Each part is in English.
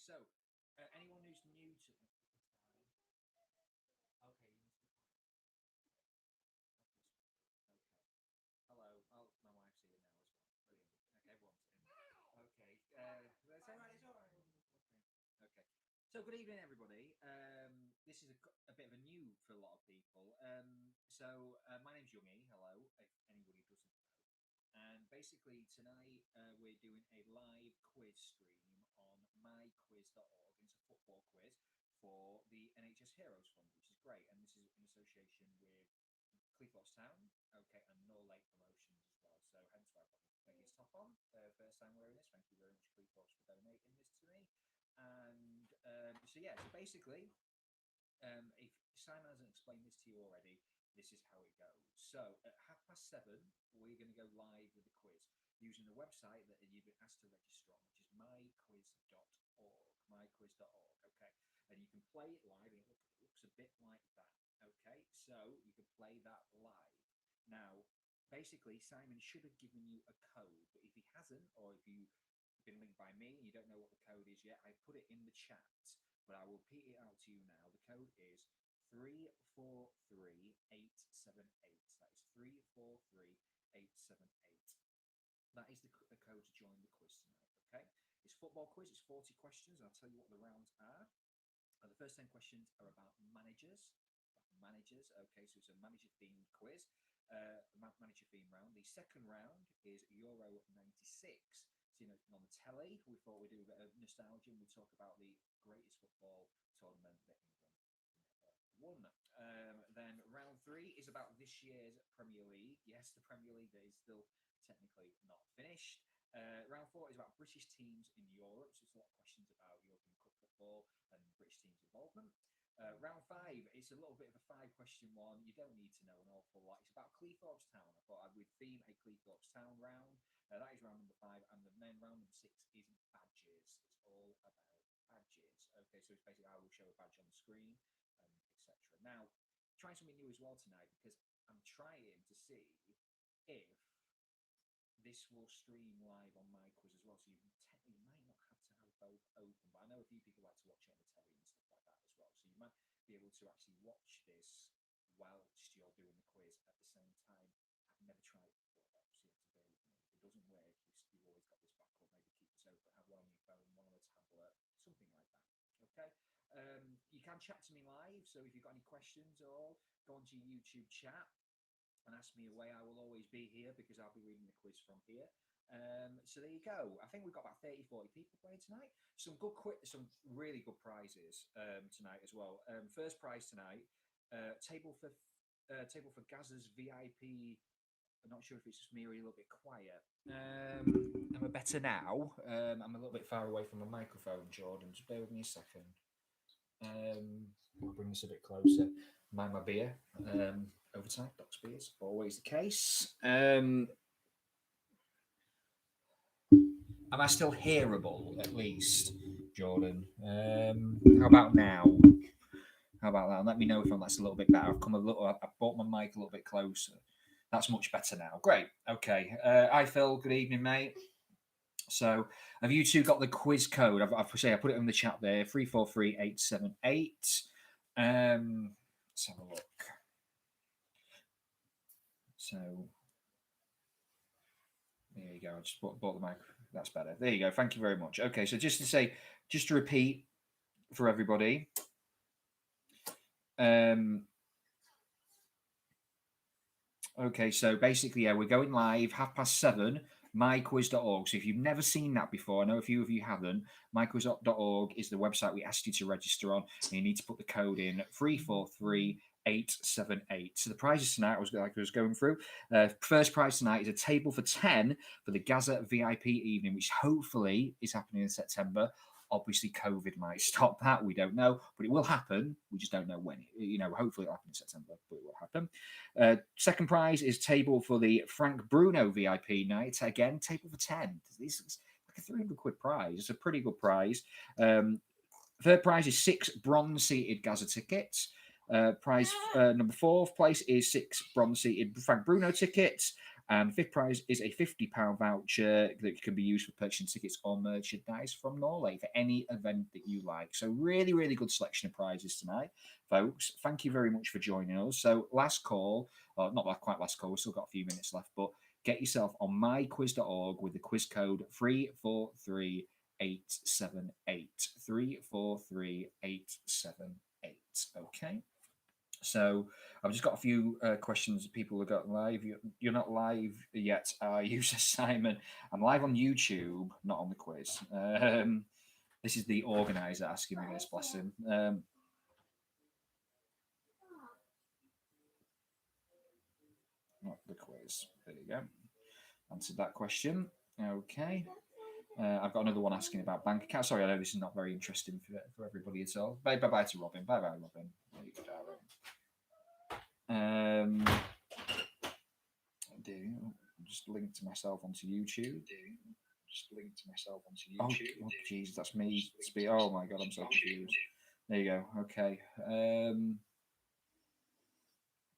So, anyone who's new to okay, hello. Oh, my wife's here now as well. Brilliant. Okay, everyone's in. Okay, that's all right. It's all right. Okay. So, good evening, everybody. This is a bit of a new for a lot of people. My name's Youngie. Hello, if anybody doesn't know. And basically, tonight we're doing a live quiz stream on myquiz.org. It's a football quiz for the NHS Heroes Fund, which is great. And this is in association with Cleethorpes Town, okay, and No Lake Promotions as well. So hence why I've got my biggest top on. First time wearing this. Thank you very much, Cleethorpes, for donating this to me. And so basically, if Simon hasn't explained this to you already, this is how it goes. So at 7:30, we're going to go live with the quiz using the website that you've been asked to register on, which is myquiz.org. Myquiz.org. Okay, and you can play it live. It looks a bit like that. Okay, so you can play that live. Now, basically, Simon should have given you a code, but if he hasn't, or if you've been linked by me and you don't know what the code is yet, I put it in the chat, but I will repeat it out to you now. The code is 343878. That is 343878. That is the code to join the quiz tonight. Okay, it's football quiz. It's 40 questions. I'll tell you what the rounds are. The first 10 questions are about managers. Okay, so it's a manager themed quiz. Manager theme round. The second round is Euro 96. So, on the telly, we thought we'd do a bit of nostalgia and we'd talk about the greatest football tournament that England won. Then round 3 is about this year's Premier League. Yes, the Premier League that is still technically not finished. Round 4 is about British teams in Europe. So it's a lot of questions about European Cup football and British teams' involvement. Round 5, it's a little bit of a 5-question one. You don't need to know an awful lot. It's about Cleethorpes Town. I thought I would theme a Cleethorpes Town round. That is round number 5. And then round number 6 is badges. It's all about badges. Okay, so it's basically I will show a badge on the screen, etc. Now, trying something new as well tonight because I'm trying to see if this will stream live on my quiz as well. So you technically might not have to have both open, but I know a few people like to watch it on the telly and stuff like that as well. So you might be able to actually watch this whilst you're doing the quiz at the same time. I've never tried it before, though, so you have to bear with me. If it doesn't work, you've always got this backup. Maybe keep this open, have one on your phone, one on a tablet, something like that. Okay. You can chat to me live, so if you've got any questions or go onto your YouTube chat and ask me away. I will always be here because I'll be reading the quiz from here. So there you go. I think we've got about 30, 40 people playing tonight. Some really good prizes tonight as well. First prize tonight, table for Gazza's VIP. I'm not sure if it's just me or a little bit quiet. Am I better now? I'm a little bit far away from the microphone, Jordan. Just bear with me a second. I'll bring this a bit closer. Mind my beer. Overtime, Doc's beers, always the case. Am I still hearable, at least, Jordan? How about now? How about that? Let me know if that's a little bit better. I brought my mic a little bit closer. That's much better now. Great. Okay. Hi, Phil. Good evening, mate. So, have you two got the quiz code? I put it in the chat there. 343878. Let's have a look. So there you go. I just bought the mic. That's better. There you go. Thank you very much. Okay, so just to repeat for everybody. Okay, so basically, yeah, we're going live 7:30. myquiz.org. So if you've never seen that before, I know a few of you haven't, myquiz.org is the website we asked you to register on. And you need to put the code in 343878. So the prizes tonight, I was going through. First prize tonight is a table for 10 for the Gaza VIP evening, which hopefully is happening in September. Obviously, COVID might stop that. We don't know, but it will happen. We just don't know when. Hopefully it'll happen in September, but it will happen. Second prize is table for the Frank Bruno VIP night. Again, table for 10. This is like a 300 quid prize. It's a pretty good prize. Third prize is 6 bronze-seated Gaza tickets. Prize number 4th place is 6 bronze-seated Frank Bruno tickets. And fifth prize is a £50 voucher that can be used for purchasing tickets or merchandise from Norway for any event that you like. So really, really good selection of prizes tonight, folks. Thank you very much for joining us. So last call, or not quite last call, we've still got a few minutes left, but get yourself on myquiz.org with the quiz code 343878. 343878. Okay. So I've just got a few questions people have got live. You're not live yet, are you, says Simon? I'm live on YouTube, not on the quiz. This is the organizer asking me this, bless him. Not the quiz. There you go. Answered that question. Okay. I've got another one asking about bank accounts. Sorry, I know this is not very interesting for everybody at all. Bye bye to Robin. Bye bye, Robin. There you go, darling. Just linked myself onto YouTube. Oh, jeez, that's me. Oh my god, I'm so confused. There you go. Okay.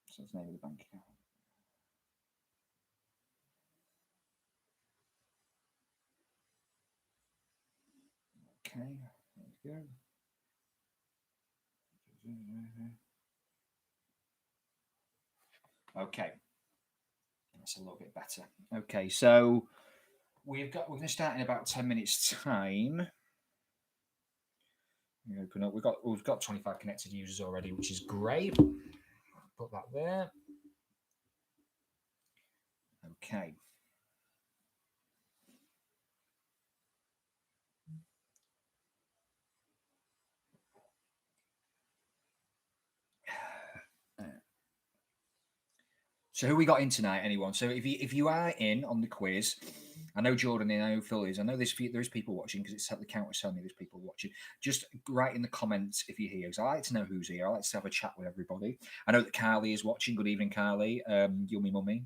So that's the name of the bank account. Okay. There we go. Okay. That's a little bit better. Okay, so we're going to start in about 10 minutes time. Open up. We've got 25 connected users already, which is great. Put that there. Okay. So who we got in tonight? Anyone? So if you are in on the quiz, I know Jordan and I know Phil is. I know there's people watching because it's the count is telling me there's people watching. Just write in the comments if you're here. Because I like to know who's here. I like to have a chat with everybody. I know that Carly is watching. Good evening, Carly. Yummy mummy.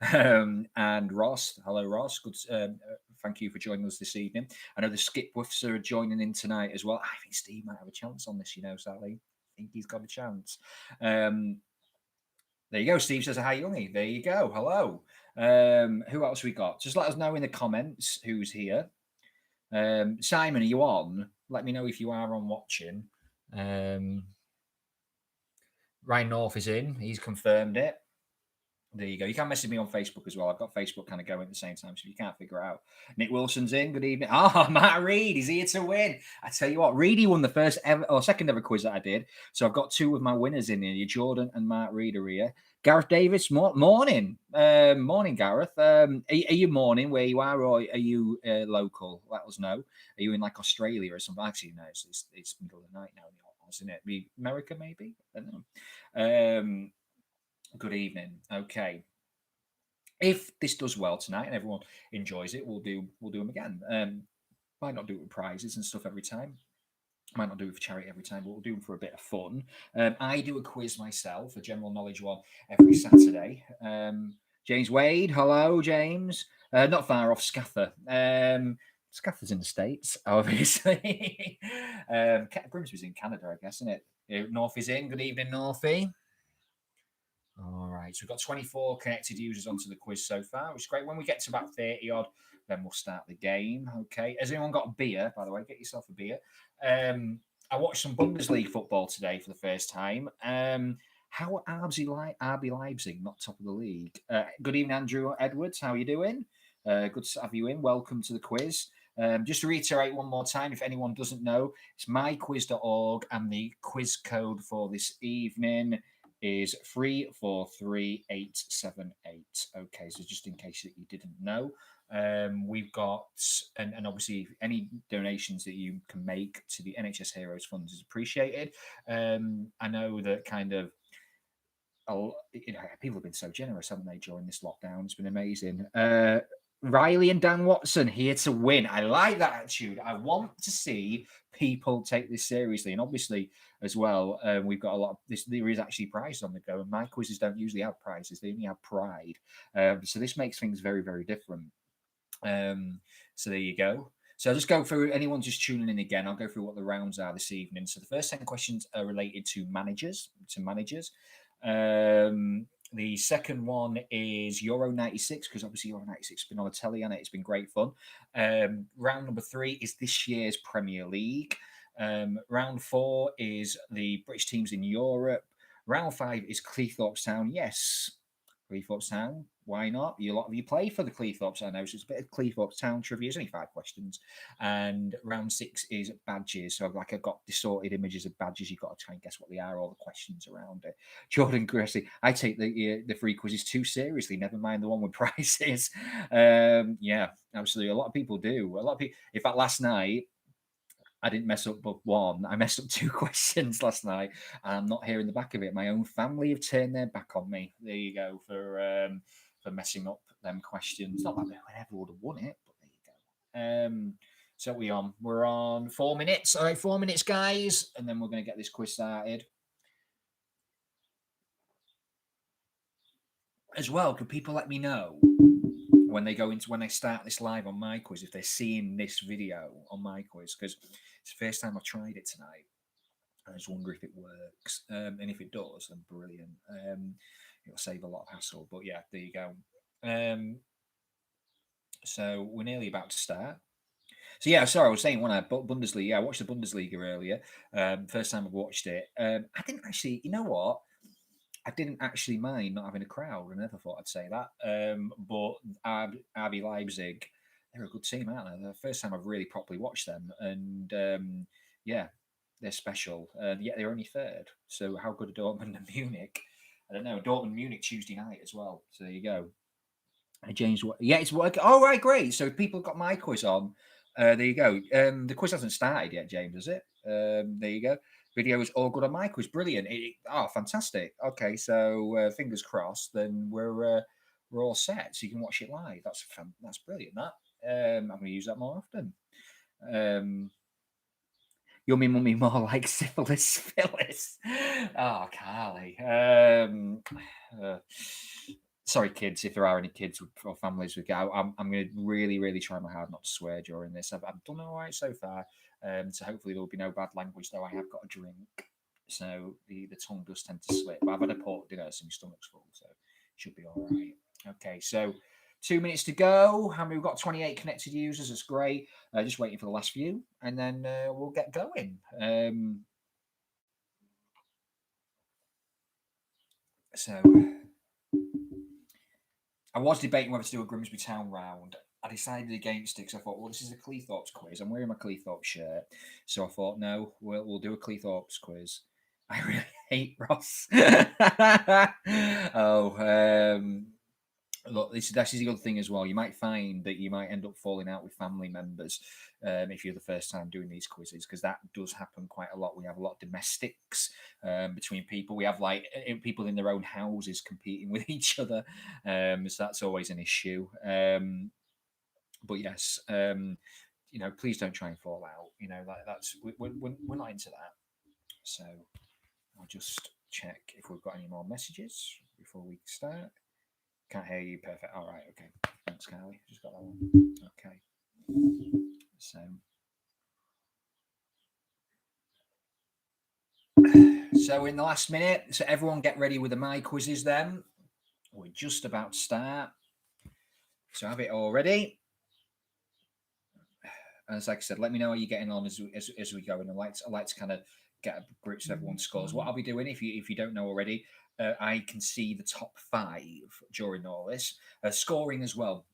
And Ross. Hello, Ross. Good. Thank you for joining us this evening. I know the Skipwiths are joining in tonight as well. I think Steve might have a chance on this. Sally. I think he's got a chance. There you go. Steve says, hi, Youngie. There you go. Hello. Who else we got? Just let us know in the comments who's here. Simon, are you on? Let me know if you are on watching. Ryan North is in. He's confirmed it. There you go. You can message me on Facebook as well. I've got Facebook kind of going at the same time, so if you can't figure it out. Nick Wilson's in. Good evening. Oh, Matt Reed is here to win. I tell you what, Reedy won the first ever or second ever quiz that I did. So I've got two of my winners in here. Jordan and Matt Reed are here. Gareth Davis, morning. Morning, Gareth. Are you morning where you are, or are you local? Let us know. Are you in like Australia or something? Actually, no, it's middle of the night now, isn't it? America, maybe? I don't know. Good evening. Okay. If this does well tonight and everyone enjoys it, we'll do them again. Might not do it with prizes and stuff every time. Might not do it for charity every time, but we'll do them for a bit of fun. I do a quiz myself, a general knowledge one, every Saturday. James Wade, hello, James. Not far off Scather. Scather's in the States, obviously. Grimsby's in Canada, I guess, isn't it? North is in. Good evening, Northie. All right, so we've got 24 connected users onto the quiz so far, which is great. When we get to about 30 odd, then we'll start the game. Okay, has anyone got a beer, by the way? Get yourself a beer. I watched some Bundesliga football today for the first time. How RB Leipzig, not top of the league? Good evening, Andrew Edwards. How are you doing? Good to have you in. Welcome to the quiz. Just to reiterate one more time, if anyone doesn't know, it's myquiz.org, and the quiz code for this evening is 343878. Okay, so just in case that you didn't know, we've got, and obviously any donations that you can make to the NHS Heroes Funds is appreciated. I know that kind of, people have been so generous, haven't they, during this lockdown? It's been amazing. Riley and Dan Watson here to win. I like that attitude. I want to see people take this seriously, and obviously as well, we've got a lot of this. There is actually prizes on the go, and my quizzes don't usually have prizes; they only have pride. So this makes things very, very different. So there you go. So I'll just go through, anyone just tuning in again, I'll go through what the rounds are this evening. So the first 10 questions are related to managers. The second one is Euro 96, because obviously Euro 96 has been on the telly and it's been great fun. Round number 3 is this year's Premier League. Round 4 is the British teams in Europe. Round 5 is Cleethorpes Town. Yes, Cleethorpes Town. Why not? A lot of you play for the Cleethorpes, I know. So it's a bit of Cleethorpes Town trivia. It's only 5 questions. And round 6 is badges. So I've got distorted images of badges. You've got to try and guess what they are, all the questions around it. Jordan Gracie, I take the free quizzes too seriously. Never mind the one with prizes. Yeah, absolutely. A lot of people do. A lot of people. In fact, last night I didn't mess up but one. I messed up 2 questions last night. And I'm not hearing the back of it. My own family have turned their back on me. There you go for messing up them questions. Not that I ever would have won it, but there you go. So we're on 4 minutes. All right, 4 minutes, guys, and then we're going to get this quiz started. As well, could people let me know when they start this live on my quiz if they're seeing this video on my quiz, because it's the first time I tried it tonight. I just wonder if it works, and if it does, then brilliant. It'll save a lot of hassle. But yeah, there you go. So we're nearly about to start. So yeah, sorry, I was saying when I Bundesliga, I watched the Bundesliga earlier. First time I've watched it. I didn't actually, you know what? I didn't actually mind not having a crowd. I never thought I'd say that. But RB Leipzig, they're a good team, aren't they? The first time I've really properly watched them, and yeah, they're special. Yet they're only third. So how good are Dortmund and Munich? I don't know. Dortmund Munich Tuesday night as well. So there you go. James, yeah, it's working. All right, great. So people got my quiz on. There you go. The quiz hasn't started yet, James, has it? There you go. Video is all good on my quiz. Brilliant. Fantastic. Okay, so fingers crossed. Then we're all set, so you can watch it live. That's brilliant. That I'm going to use that more often. Yummy mummy, more like syphilis, Phyllis. Oh, Carly. Sorry, kids, if there are any kids or families with go, I'm going to really, really try my hard not to swear during this. I've done all right so far. So hopefully there will be no bad language, though I have got a drink. So the tongue does tend to slip. But I've had a pork dinner, so my stomach's full, so it should be all right. Okay, so 2 minutes to go. We've got 28 connected users. That's great. Just waiting for the last few, and then we'll get going. So I was debating whether to do a Grimsby Town round. I decided against it because I thought, well, this is a Cleethorpes quiz. I'm wearing my Cleethorpes shirt, so I thought, no, we'll do a Cleethorpes quiz. I really hate Ross. Look, this is the other thing as well. You might find that you might end up falling out with family members if you're the first time doing these quizzes, because that does happen quite a lot. We have a lot of domestics between people. We have people in their own houses competing with each other, so that's always an issue. But yes, please don't try and fall out. We're not into that. So I'll just check if we've got any more messages before we start. Can't hear you. Perfect. All right. Okay. Thanks, Carly. Just got that one. Okay. So in the last minute, so everyone get ready with the my quizzes then. We're just about to start. So have it all ready. As like I said, let me know how you're getting on as we go. And I like to kind of get a grips of everyone's scores. What I'll be doing, if you don't know already, I can see the top 5 during all this. Scoring as well.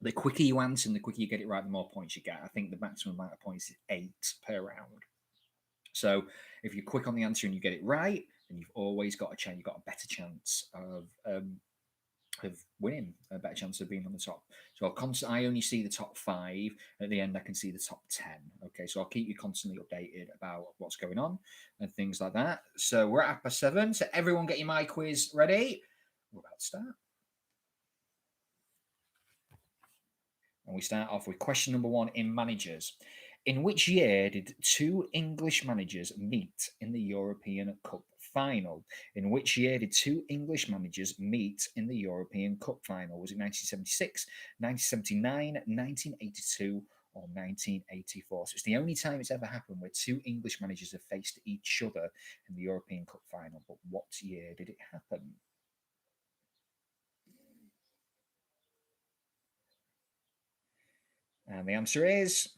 The quicker you answer and the quicker you get it right, the more points you get. I think the maximum amount of points is 8 per round. So if you're quick on the answer and you get it right, then you've always got a chance. You've got a better chance of winning, a better chance of being on the top. So I only see the top 5. At the end, I can see the top 10. Okay, so I'll keep you constantly updated about what's going on and things like that. So we're at 7. So everyone get your my quiz ready. We're about to start. And we start off with question number 1 in managers. In which year did 2 English managers meet in the European Cup final? In which year did 2 English managers meet in the European Cup final? Was it 1976, 1979, 1982, or 1984? So it's the only time it's ever happened where 2 English managers have faced each other in the European Cup final. But what year did it happen? And the answer is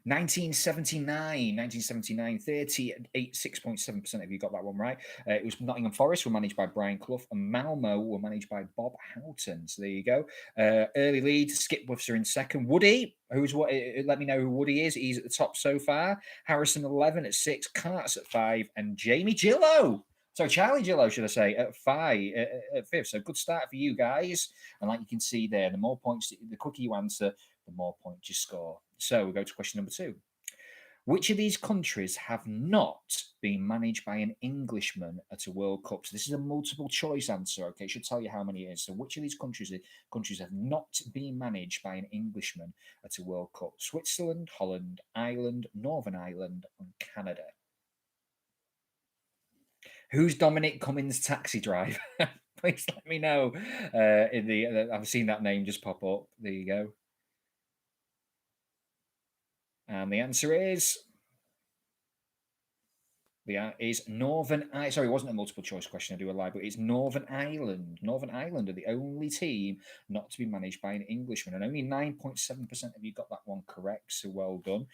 1979, 38, 6.7% of you got that one right. It was Nottingham Forest were managed by Brian Clough, and Malmo were managed by Bob Houghton. So there you go. Early lead, Skipwiths are in second. Woody, who's what? Let me know who Woody is. He's at the top so far. Harrison 11 at 6, Carts at 5, and Jamie Gillo. So Charlie Gillo, should I say, at 5, at 5th. So good start for you guys. And like you can see there, the more points, the quicker you answer, the more points you score. So we go to question number 2. Which of these countries have not been managed by an Englishman at a World Cup? So this is a multiple choice answer, okay? It should tell you how many it is. So which of these countries have not been managed by an Englishman at a World Cup? Switzerland, Holland, Ireland, Northern Ireland, and Canada. Who's Dominic Cummings' taxi driver? Please let me know. I've seen that name just pop up. There you go. And the answer is Northern Ireland. Sorry, it wasn't a multiple choice question. I do a lie, but it's Northern Ireland. Northern Ireland are the only team not to be managed by an Englishman, and only 9.7% of you got that one correct. So well done,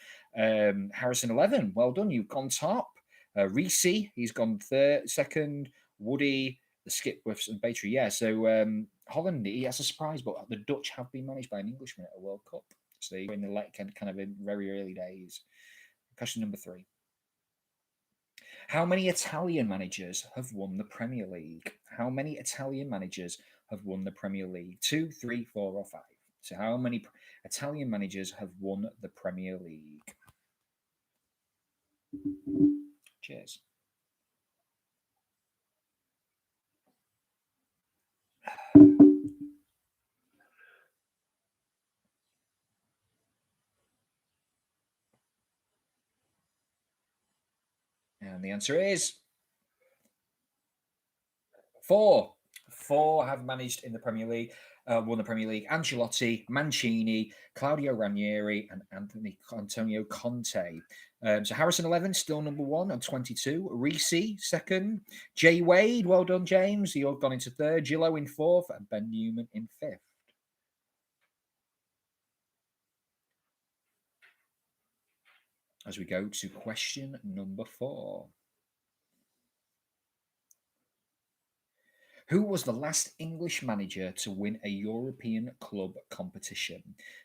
Harrison 11. Well done. You've gone top. Reese, he's gone second. Woody, the Skipwiths, and Battery. Yeah. So Holland, he has a surprise, but the Dutch have been managed by an Englishman at a World Cup. So you're in the kind of in very early days. Question number 3. How many Italian managers have won the Premier League? How many Italian managers have won the Premier League? 2, 3, 4, or 5? So how many Italian managers have won the Premier League? Cheers. And the answer is 4. 4 have managed in the Premier League, won the Premier League. Ancelotti, Mancini, Claudio Ranieri, and Antonio Conte. So Harrison 11 still number 1 on 22. Reese second. Jay Wade, well done, James. You've gone into 3rd. Gillo in 4th, and Ben Newman in 5th. As we go to question number 4. Who was the last English manager to win a European club competition?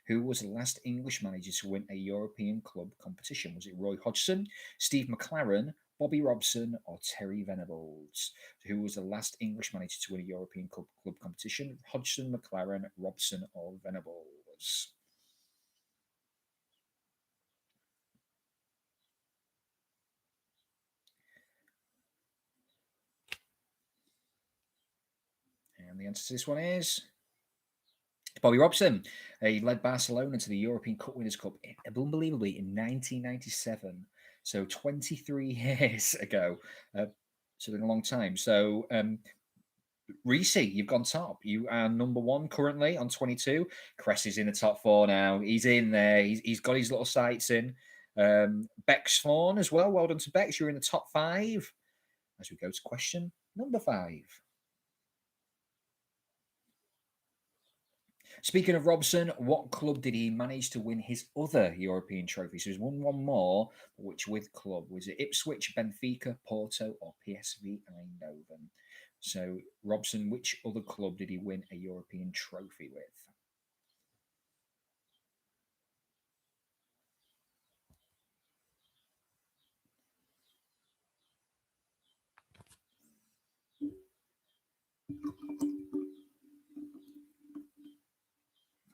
Who was the last English manager to win a European club competition? Was it Roy Hodgson, Steve McLaren, Bobby Robson, or Terry Venables? Who was the last English manager to win a European club competition? Hodgson, McLaren, Robson, or Venables? And the answer to this one is Bobby Robson. He led Barcelona to the European Cup Winners' Cup, unbelievably, in 1997. So 23 years ago. So in a long time. So Reese, you've gone top. You are number 1 currently on 22. Cress is in the top 4 now. He's in there. He's got his little sights in. Bex Fawn as well. Well done to Bex. You're in the top 5. As we go to question number 5. Speaking of Robson, what club did he manage to win his other European trophy? So he's won one more, which with club? Was it Ipswich, Benfica, Porto, or PSV Eindhoven? So Robson, which other club did he win a European trophy with?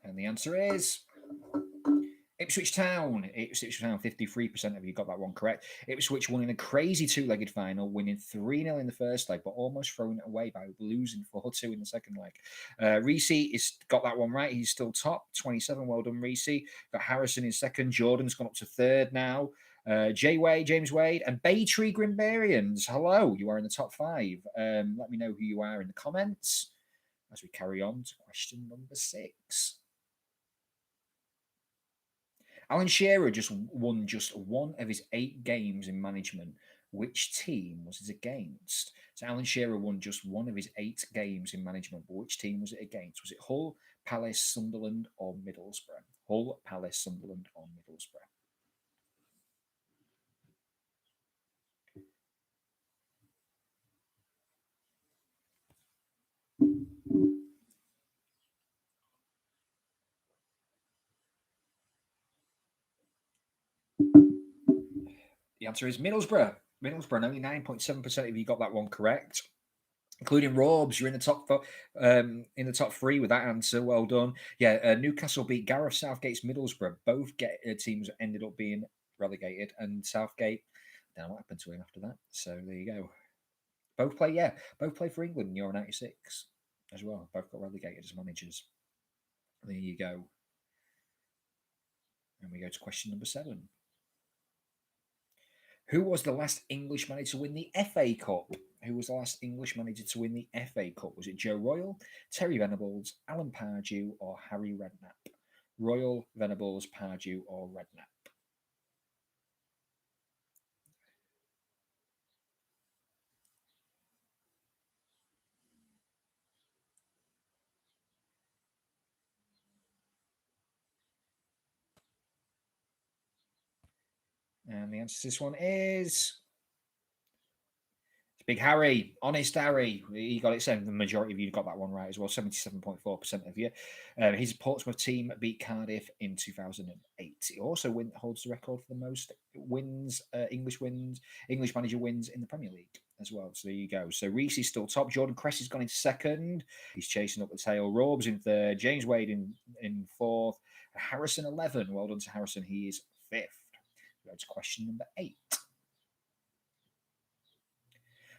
And the answer is Ipswich Town. Ipswich Town, 53% of you got that one correct. Ipswich won in a crazy 2-legged final, winning 3-0 in the first leg, but almost throwing it away by losing 4-2 in the second leg. Reese has got that one right. He's still top, 27. Well done, Reese. Got Harrison in second. Jordan's gone up to 3rd now. James Wade, and Baytree Grimbarians. Hello, you are in the top 5. Let me know who you are in the comments as we carry on to question number 6. Alan Shearer won just 1 of his 8 games in management. Which team was it against? So Alan Shearer won just 1 of his 8 games in management, but which team was it against? Was it Hull, Palace, Sunderland, or Middlesbrough? Hull, Palace, Sunderland, or Middlesbrough? The answer is Middlesbrough. Middlesbrough, only 9.7% of you got that one correct, including Robes. You're in the top three with that answer. Well done. Yeah, Newcastle beat Gareth Southgate's Middlesbrough. Both teams ended up being relegated, and Southgate, I don't know what happened to him after that. So there you go. Both play for England in Euro '96 as well. Both got relegated as managers. There you go. And we go to question number 7. Who was the last English manager to win the FA Cup? Who was the last English manager to win the FA Cup? Was it Joe Royle, Terry Venables, Alan Pardew, or Harry Redknapp? Royle, Venables, Pardew, or Redknapp? And the answer to this one is Big Harry, honest Harry. He got it. The majority of you got that one right as well. 77.4% of you. His Portsmouth team beat Cardiff in 2008. He also holds the record for the most wins, English manager wins in the Premier League as well. So there you go. So Reece is still top. Jordan Cressy's gone into second. He's chasing up the tail. Robes in third. James Wade in fourth. Harrison 11. Well done to Harrison. He is fifth. We go to question number 8.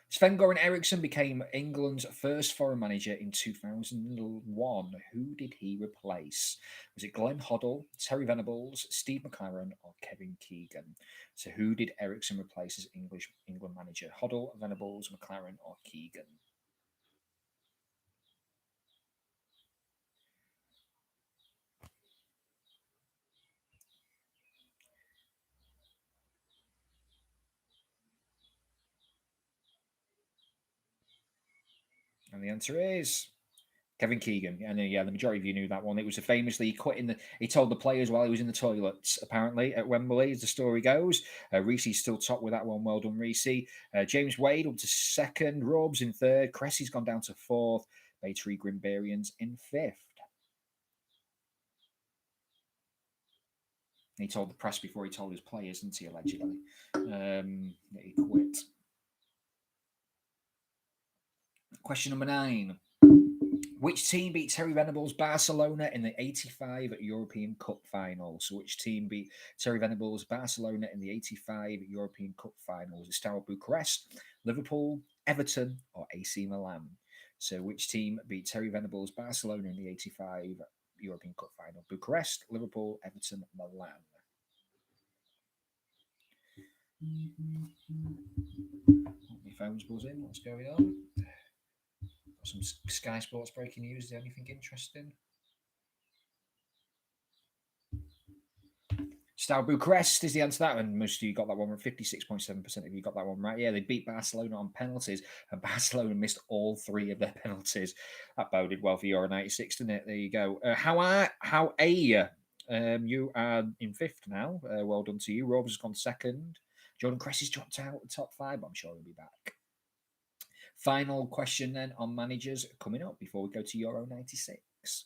Sven-Goran Eriksson became England's first foreign manager in 2001. Who did he replace? Was it Glenn Hoddle, Terry Venables, Steve McLaren, or Kevin Keegan? So who did Eriksson replace as England manager? Hoddle, Venables, McLaren, or Keegan? And the answer is Kevin Keegan. And yeah, the majority of you knew that one. It was famously he told the players while he was in the toilets, apparently, at Wembley, as the story goes. Reese's still top with that one. Well done, Reese. James Wade up to second. Robes in third. Cressy's gone down to fourth. Baytree Grimbarians in fifth. He told the press before he told his players, didn't he, allegedly, that he quit. Question number 9. Which team beat Terry Venables' Barcelona in the '85 European Cup final? So which team beat Terry Venables' Barcelona in the '85 European Cup final? Was it Steaua Bucharest, Liverpool, Everton, or AC Milan? So which team beat Terry Venables' Barcelona in the '85 European Cup final? Bucharest, Liverpool, Everton, Milan. My phone's buzzing. What's going on? Some Sky Sports breaking news. Is there anything interesting? Steaua Bucharest is the answer to that, and most of you got that one. 56.7% of you got that one right. Yeah, they beat Barcelona on penalties, and Barcelona missed all 3 of their penalties. That boded well for Euro '96, didn't it? There you go. You are in 5th now. Well done to you. Rob's has gone 2nd. Jordan Cressy's dropped out of the top 5, but I'm sure he'll be back. Final question then on managers coming up before we go to Euro '96.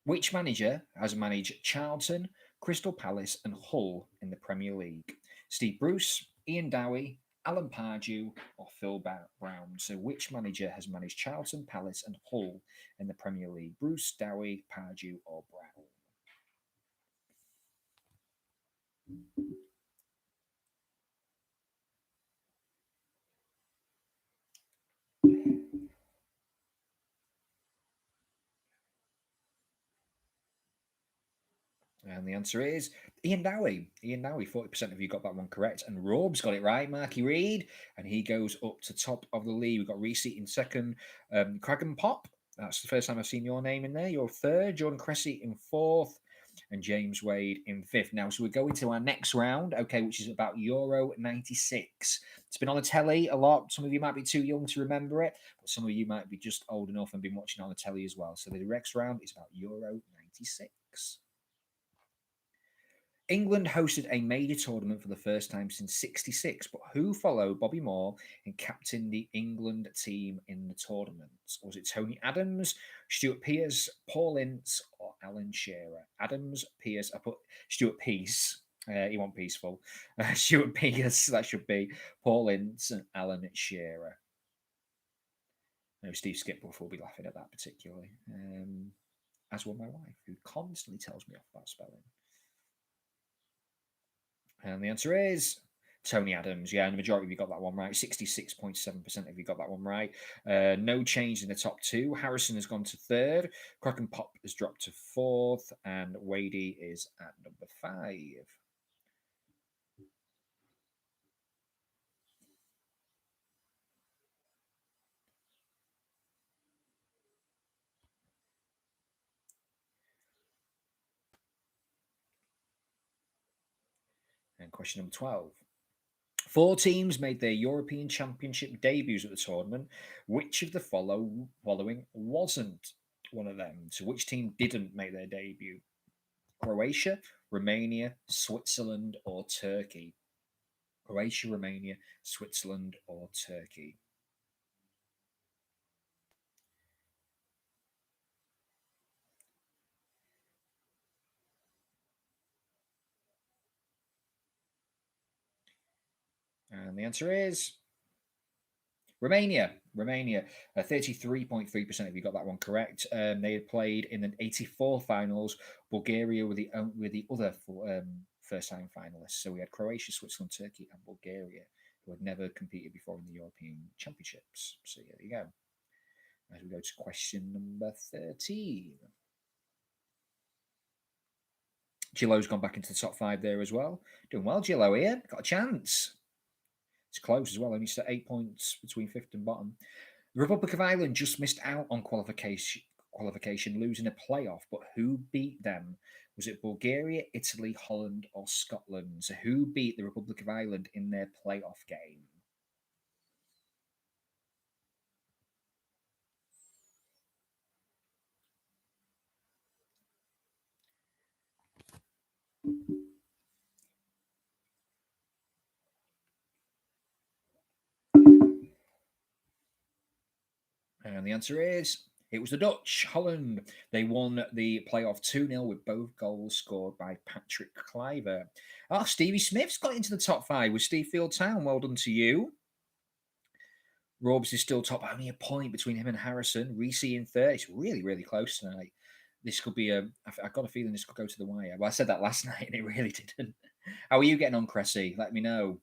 Which manager has managed Charlton, Crystal Palace, and Hull in the Premier League? Steve Bruce, Ian Dowie, Alan Pardew, or Phil Brown? So, which manager has managed Charlton, Palace, and Hull in the Premier League? Bruce, Dowie, Pardew, or Brown? And the answer is Ian Dowie. Ian Dowie, 40% of you got that one correct. And Rob's got it right, Marky Reed. And he goes up to top of the league. We've got Reese in second. Cragen Pop, that's the first time I've seen your name in there. You're third. Jordan Cressy in fourth. and James Wade in 5th. Now, so we're going to our next round, okay, which is about Euro 96. It's been on the telly a lot. Some of you might be too young to remember it, but some of you might be just old enough and been watching on the telly as well. So the next round is about Euro 96. England hosted a major tournament for the first time since '66, but who followed Bobby Moore and captained the England team in the tournament? Was it Tony Adams, Stuart Pearce, Paul Ince, or Alan Shearer? Adams, Pearce, I put Stuart Peace. He wasn't peaceful. Stuart Pearce, that should be Paul Ince and Alan Shearer. No, Steve Skipworth will be laughing at that particularly. As will my wife, who constantly tells me off about spelling. And the answer is Tony Adams. Yeah, and the majority of you got that one right. 66.7% of you got that one right. No change in the top 2. Harrison has gone to 3rd. Crack and Pop has dropped to 4th. And Wadey is at number 5. And question number 12. 4 teams made their European Championship debuts at the tournament. Which of the following wasn't one of them? So which team didn't make their debut? Croatia, Romania, Switzerland, or Turkey? Croatia, Romania, Switzerland, or Turkey? And the answer is Romania. Romania. 33.3% of you got that one correct. They had played in the '84 finals. Bulgaria were the other first-time finalists. So we had Croatia, Switzerland, Turkey, and Bulgaria, who had never competed before in the European Championships. So there you go. As we go to question number 13. Gillo's gone back into the top 5 there as well. Doing well, Gillo here. Got a chance. It's close as well. Only 8 points between 5th and bottom. The Republic of Ireland just missed out on qualification, losing a playoff. But who beat them? Was it Bulgaria, Italy, Holland, or Scotland? So who beat the Republic of Ireland in their playoff game? And the answer is it was the Dutch, Holland. They won the playoff 2-0 with both goals scored by Patrick Kluivert. Ah, Stevie Smith's got into the top 5 with Steve Fieldtown. Well done to you. Robes is still top, only a point between him and Harrison. Reese in 3rd. It's really, really close tonight. This could be I've got a feeling this could go to the wire. Well, I said that last night and it really didn't. How are you getting on, Cressy? Let me know.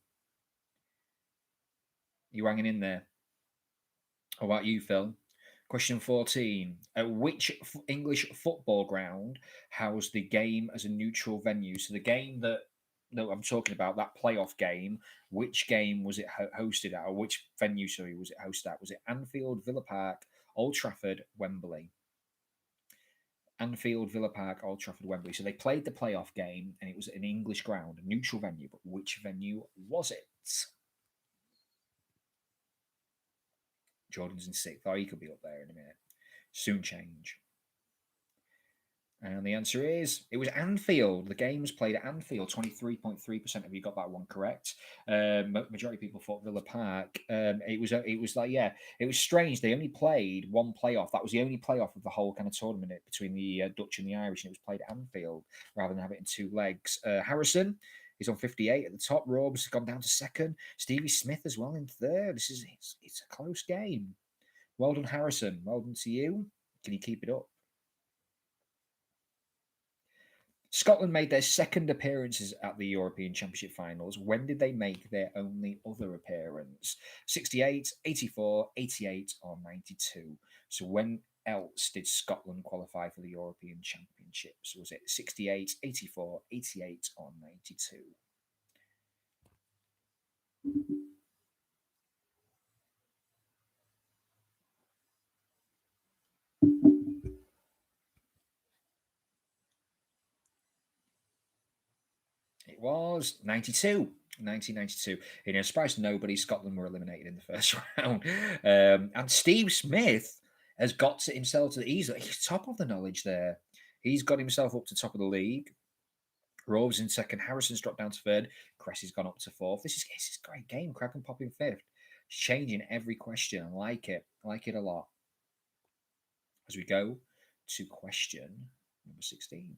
You hanging in there? How about you, Phil? Question 14. At which English football ground housed the game as a neutral venue? So the game that I'm talking about, that playoff game, which game was it hosted at? Or which venue, sorry, was it hosted at? Was it Anfield, Villa Park, Old Trafford, Wembley? Anfield, Villa Park, Old Trafford, Wembley. So they played the playoff game and it was an English ground, a neutral venue. But which venue was it? Jordan's in 6th. Oh, he could be up there in a minute. Soon change. And the answer is it was Anfield. The game was played at Anfield. 23.3% of you got that one correct. Majority of people thought Villa Park. It was strange. They only played one playoff. That was the only playoff of the whole kind of tournament between the Dutch and the Irish, and it was played at Anfield rather than have it in 2 legs. Harrison is on 58 at the top. Robes has gone down to 2nd. Stevie Smith as well in 3rd. It's a close game. Well done, Harrison. Well done to you. Can you keep it up? Scotland made their 2nd appearances at the European Championship finals. When did they make their only other appearance? 68, 84, 88, or 92? So when else did Scotland qualify for the European Championships? Was it 68, 84, 88, or 92? It was 92. 1992. You know, surprised nobody. Scotland were eliminated in the first round. And Steve Smith has got to himself to he's top of the knowledge there. He's got himself up to top of the league. Robes in second. Harrison's dropped down to third. Cressy's gone up to fourth. This is a great game. Crack and pop in fifth. It's changing every question. I like it. I like it a lot. As we go to question number 16.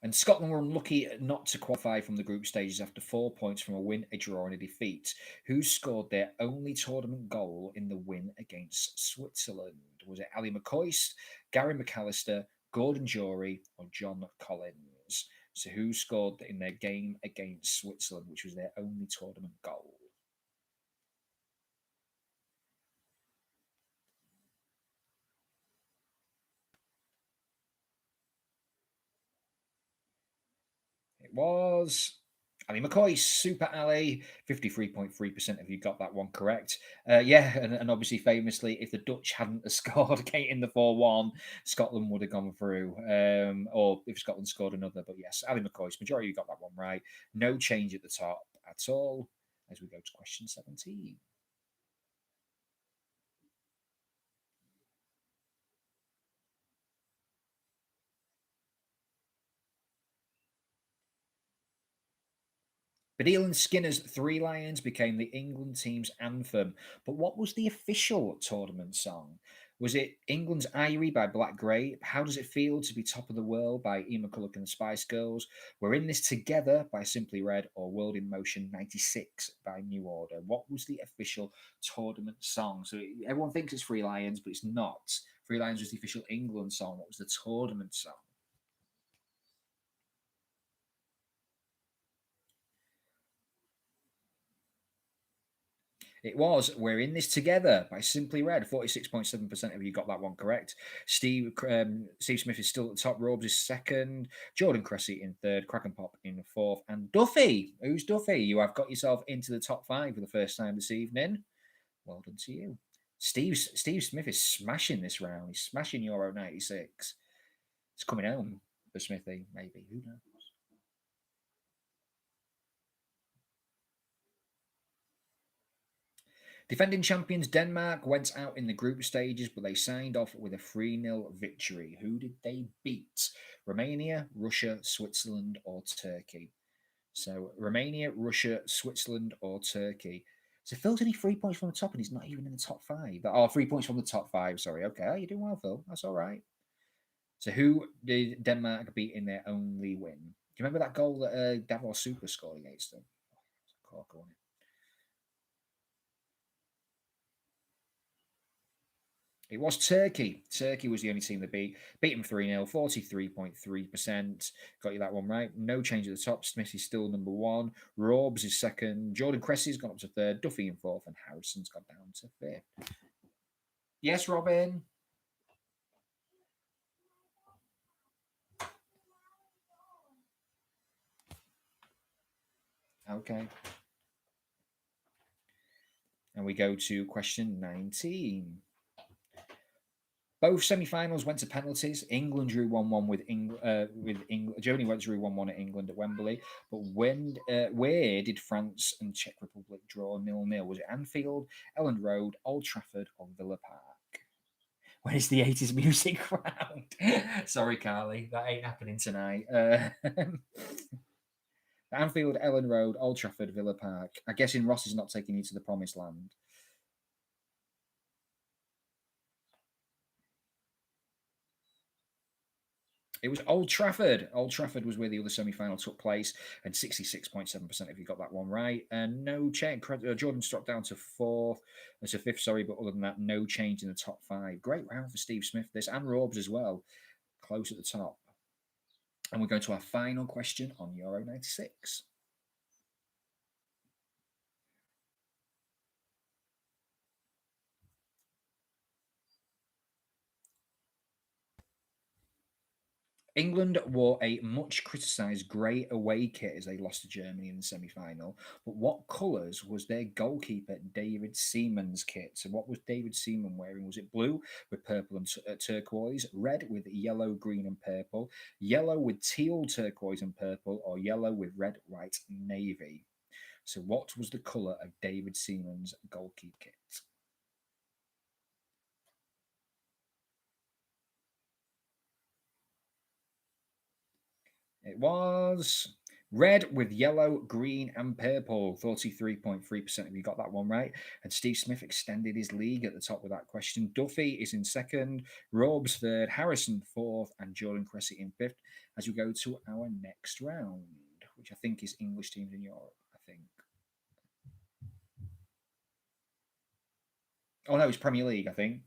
And Scotland were unlucky not to qualify from the group stages after 4 points from a win, a draw, and a defeat. Who scored their only tournament goal in the win against Switzerland? Was it Ali McCoist, Gary McAllister, Gordon Jory, or John Collins? So, who scored in their game against Switzerland, which was their only tournament goal? It was Ali McCoy, Super Ali, 53.3% of you got that one correct. Yeah, and obviously, famously, if the Dutch hadn't scored in the 4-1, Scotland would have gone through. Or if Scotland scored another. But yes, Ali McCoy's majority of you got that one right. No change at the top at all as we go to question 17. Baddiel and Skinner's Three Lions became the England team's anthem. But what was the official tournament song? Was it England's Irie by Black Grape? How Does It Feel to Be Top of the World by Ian McCulloch and the Spice Girls? We're In This Together by Simply Red or World in Motion 96 by New Order? What was the official tournament song? So everyone thinks it's Three Lions, but it's not. Three Lions was the official England song. What was the tournament song? It was We're In This Together by Simply Red. 46.7% of you got that one correct. Steve Smith is still at the top. Robes is second. Jordan Cressy in third. Crack and Pop in fourth. And Duffy, who's Duffy? You have got yourself into the top five for the first time this evening. Well done to you. Steve Smith is smashing this round. He's smashing Euro 96. It's coming home for Smithy, maybe. Who knows? Defending champions Denmark went out in the group stages, but they signed off with a 3-0 victory. Who did they beat? Romania, Russia, Switzerland, or Turkey? So, Romania, Russia, Switzerland, or Turkey. So, Phil's only 3 points from the top, and he's not even in the top five. Oh, 3 points from the top five, sorry. Okay, you're doing well, Phil. That's all right. So, who did Denmark beat in their only win? Do you remember that goal that Davos Super scored against them? Corker, wasn't it? It was Turkey. Turkey was the only team that beat them 3-0, 43.3%. Got you that one right. No change at the top. Smith is still number one. Robes is second. Jordan Cressy's gone up to third. Duffy in fourth. And Harrison's got down to fifth. Yes, Robin. Okay. And we go to question 19. Both semi-finals went to penalties. England drew 1-1 with England. Germany went drew 1-1 at England at Wembley. But where did France and Czech Republic draw 0-0? Was it Anfield, Ellen Road, Old Trafford, or Villa Park? When is the 80s music round? Sorry, Carly, that ain't happening tonight. Anfield, Ellen Road, Old Trafford, Villa Park. I guess in Ross is not taking you to the promised land. It was Old Trafford. Old Trafford was where the other semi-final took place, and 66.7% of you got that one right. And no change. Jordan's dropped down to fourth, to fifth, sorry, but other than that, no change in the top five. Great round for Steve Smith, this, and Robes as well, close at the top. And we're going to our final question on Euro 96. England wore a much criticised grey away kit as they lost to Germany in the semi final. But what colours was their goalkeeper David Seaman's kit? So, what was David Seaman wearing? Was it blue with purple and turquoise, red with yellow, green, and purple, yellow with teal, turquoise, and purple, or yellow with red, white, navy? So, what was the colour of David Seaman's goalkeeper kit? It was red with yellow, green, and purple. 43.3% of you got that one right. And Steve Smith extended his league at the top with that question. Duffy is in second, Robes third, Harrison fourth, and Jordan Cressy in fifth as we go to our next round, which I think is English teams in Europe, I think. Oh, no, it's Premier League, I think.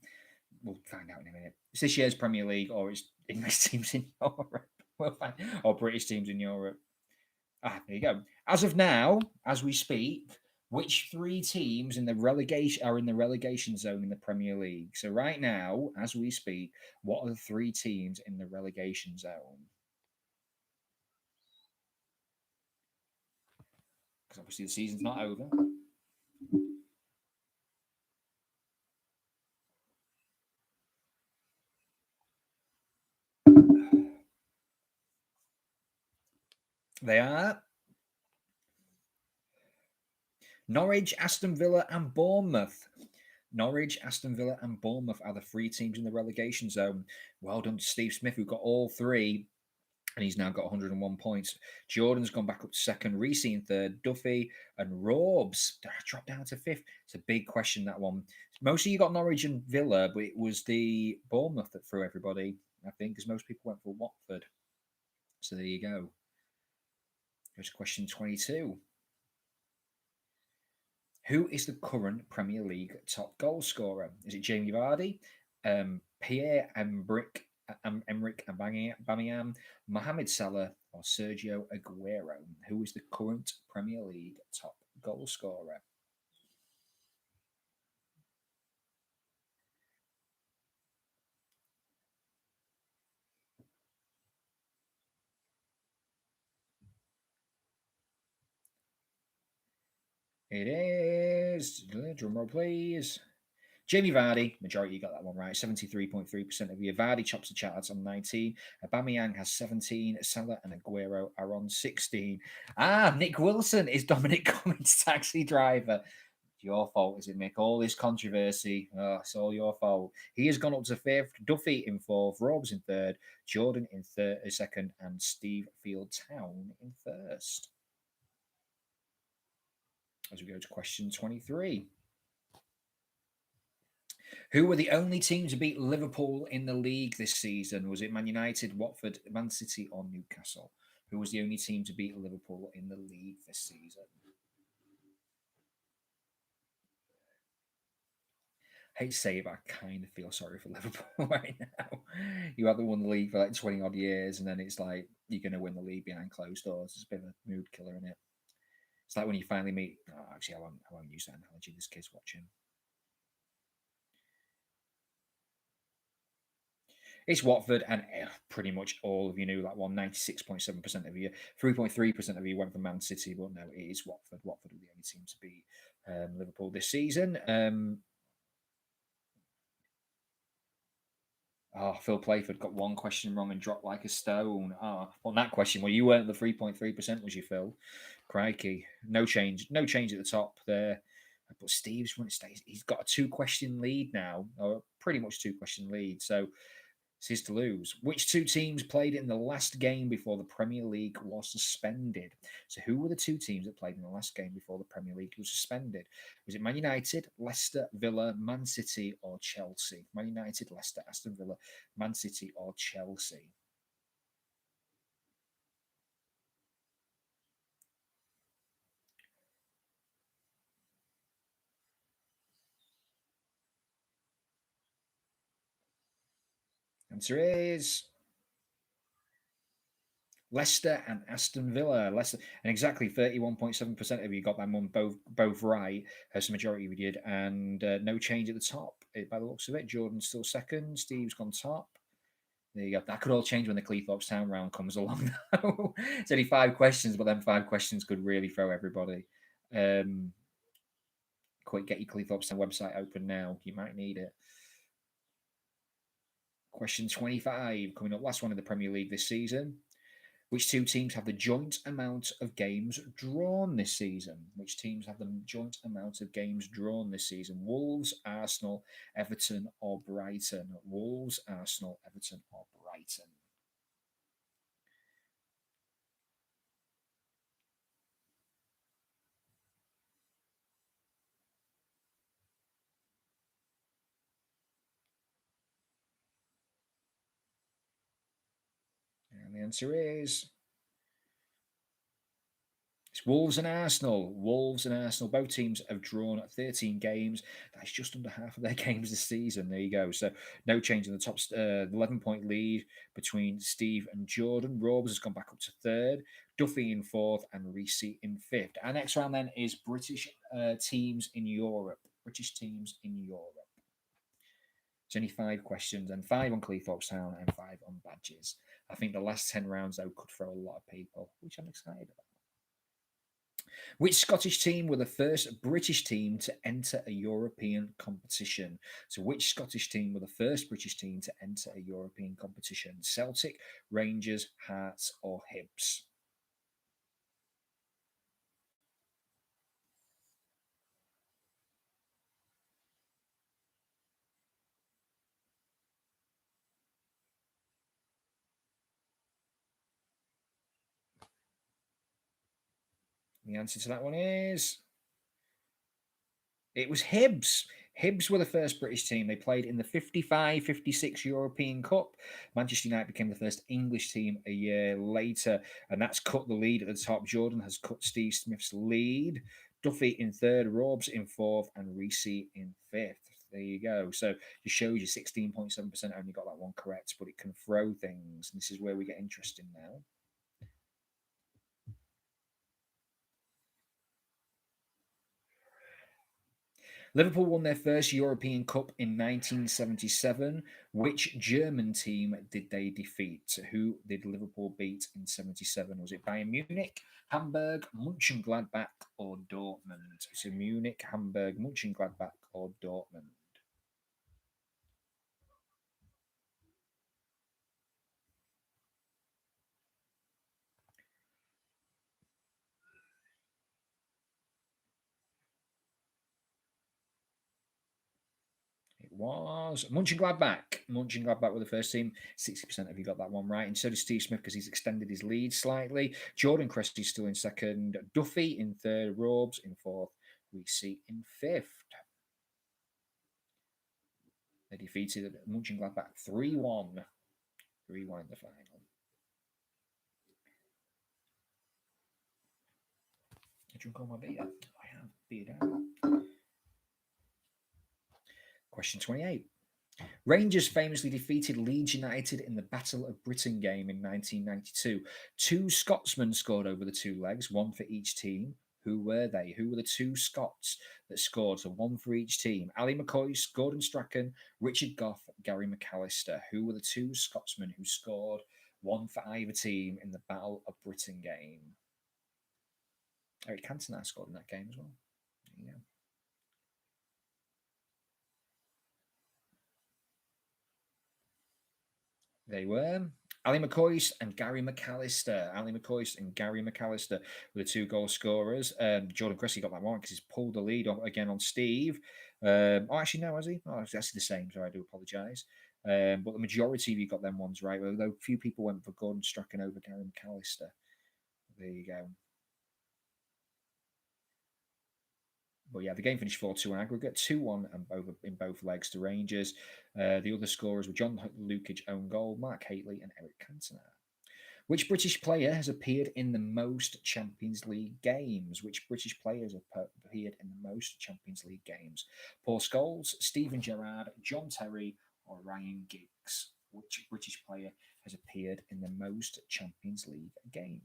We'll find out in a minute. It's this year's Premier League or it's English teams in Europe. We'll find, or British teams in Europe. Ah, there you go. As of now, as we speak, which three teams in the relegation are in the relegation zone in the Premier League? So right now, as we speak, what are the three teams in the relegation zone? Because obviously the season's not over. They are Norwich, Aston Villa, and Bournemouth. Norwich, Aston Villa, and Bournemouth are the three teams in the relegation zone. Well done to Steve Smith, who got all three, and he's now got 101 points. Jordan's gone back up to second, Reese in third, Duffy and Robes dropped down to fifth. It's a big question, that one. Most of you got Norwich and Villa, but it was the Bournemouth that threw everybody, I think, because most people went for Watford. So there you go. Here's question 22. Who is the current Premier League top goal scorer? Is it Jamie Vardy, Pierre Emerick Aubameyang, Mohamed Salah, or Sergio Aguero? Who is the current Premier League top goal scorer? It is. Drum roll, please. Jamie Vardy, majority got that one right, 73.3% of you. Vardy chops the charts on 19. Aubameyang has 17. Salah and Aguero are on 16. Ah, Nick Wilson is Dominic Cummings' taxi driver. It's your fault, is it, Nick? All this controversy, it's all your fault. He has gone up to fifth, Duffy in fourth, Robes in third, Jordan in second, and Steve Fieldtown in first. As we go to question 23. Who were the only team to beat Liverpool in the league this season? Was it Man United, Watford, Man City, or Newcastle? Who was the only team to beat Liverpool in the league this season? I hate to say it, but I kind of feel sorry for Liverpool right now. You haven't won the league for like 20 odd years, and then it's like you're going to win the league behind closed doors. It's a bit of a mood killer, isn't it? It's like when you finally meet. Oh, actually, I won't use that analogy. This kid's watching. It's Watford, and pretty much all of you knew that one. 96.7% of you, 3.3% of you went for Man City, but no, it is Watford. Watford are the only team to beat Liverpool this season. Phil Playford got one question wrong and dropped like a stone. On that question, well, you weren't the 3.3%, was you, Phil? Crikey, no change, no change at the top there. But Steve's he's got a 2-question lead now, or pretty much 2-question lead. So it's his to lose. Which two teams played in the last game before the Premier League was suspended? So, who were the two teams that played in the last game before the Premier League was suspended? Was it Man United, Leicester, Villa, Man City, or Chelsea? Man United, Leicester, Aston Villa, Man City, or Chelsea? Answer is Leicester and Aston Villa. Leicester, and exactly 31.7% of you got that one both right. As the majority of you did, and no change at the top. By the looks of it, Jordan's still second. Steve's gone top. There you go. That could all change when the Cleethorpes Town round comes along. It's only 5 questions, but then 5 questions could really throw everybody. Quick, get your Cleethorpes Town website open now. You might need it. Question 25 coming up. Last one in the Premier League this season. Which two teams have the joint amount of games drawn this season? Which teams have the joint amount of games drawn this season? Wolves, Arsenal, Everton, or Brighton? Wolves, Arsenal, Everton, or Brighton? And the answer is it's Wolves and Arsenal. Wolves and Arsenal. Both teams have drawn 13 games. That's just under half of their games this season. There you go. So no change in the top 11-point lead between Steve and Jordan. Robes has gone back up to third. Duffy in fourth and Reese in fifth. Our next round then is British teams in Europe. British teams in Europe. It's only 5 questions and 5 on Cleethorpes Town and 5 on badges. I think the last 10 rounds, though, could throw a lot of people, which I'm excited about. Which Scottish team were the first British team to enter a European competition? So, which Scottish team were the first British team to enter a European competition? Celtic, Rangers, Hearts, or Hibs? The answer to that one is it was Hibs. Hibs were the first British team. They played in the 55-56 European Cup. Manchester United became the first English team a year later, and that's cut the lead at the top. Jordan has cut Steve Smith's lead. Duffy in third, Robs in fourth, and Reese in fifth. There you go. So just shows you 16.7% only got that one correct, but it can throw things. And this is where we get interesting now. Liverpool won their first European Cup in 1977. Which German team did they defeat? Who did Liverpool beat in 77? Was it Bayern Munich, Hamburg, Mönchengladbach, or Dortmund? So Munich, Hamburg, Mönchengladbach, or Dortmund? It was Mönchengladbach. Mönchengladbach were the first team. 60% of you got that one right. And so did Steve Smith because he's extended his lead slightly. Jordan Cressy's still in second. Duffy in third. Robes in fourth. Reese in fifth. They defeated Mönchengladbach 3-1. 3-1 in the final. I drink all my beer. I have beer down. Question 28. Rangers famously defeated Leeds United in the Battle of Britain game in 1992. Two Scotsmen scored over the two legs, one for each team. Who were they? Who were the two Scots that scored? So one for each team. Ali McCoy, Gordon Strachan, Richard Gough, Gary McAllister. Who were the two Scotsmen who scored one for either team in the Battle of Britain game? Eric Cantona scored in that game as well. Yeah. They were Ali McCoy and Gary McAllister. Ali McCoy and Gary McAllister were the two goal scorers. Jordan Cressy got that one because he's pulled the lead again on Steve. Actually, no, has he? Oh, it's actually the same, so I do apologise. But the majority of you got them ones right, although a few people went for Gordon Strachan over Gary McAllister. There you go. But yeah, the game finished 4-2 on aggregate, 2-1 in both legs to Rangers. The other scorers were John Lukic own goal, Mark Haitley, and Eric Cantona. Which British player has appeared in the most Champions League games? Which British players have appeared in the most Champions League games? Paul Scholes, Steven Gerrard, John Terry, or Ryan Giggs? Which British player has appeared in the most Champions League games?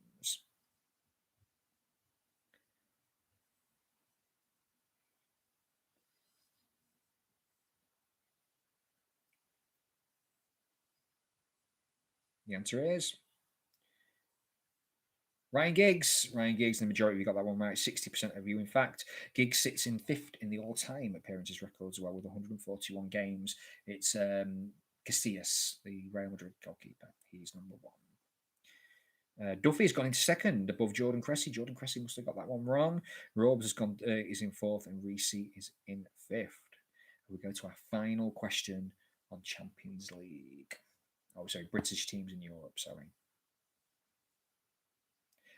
The answer is Ryan Giggs. Ryan Giggs, the majority of you got that one right. 60% of you, in fact. Giggs sits in fifth in the all-time appearances record as well with 141 games. It's Casillas, the Real Madrid goalkeeper. He's number one. Duffy's gone into second above Jordan Cressy. Jordan Cressy must have got that one wrong. Robes has gone is in fourth, and Reese is in fifth. We go to our final question on Champions League. Oh, sorry, British teams in Europe. Sorry.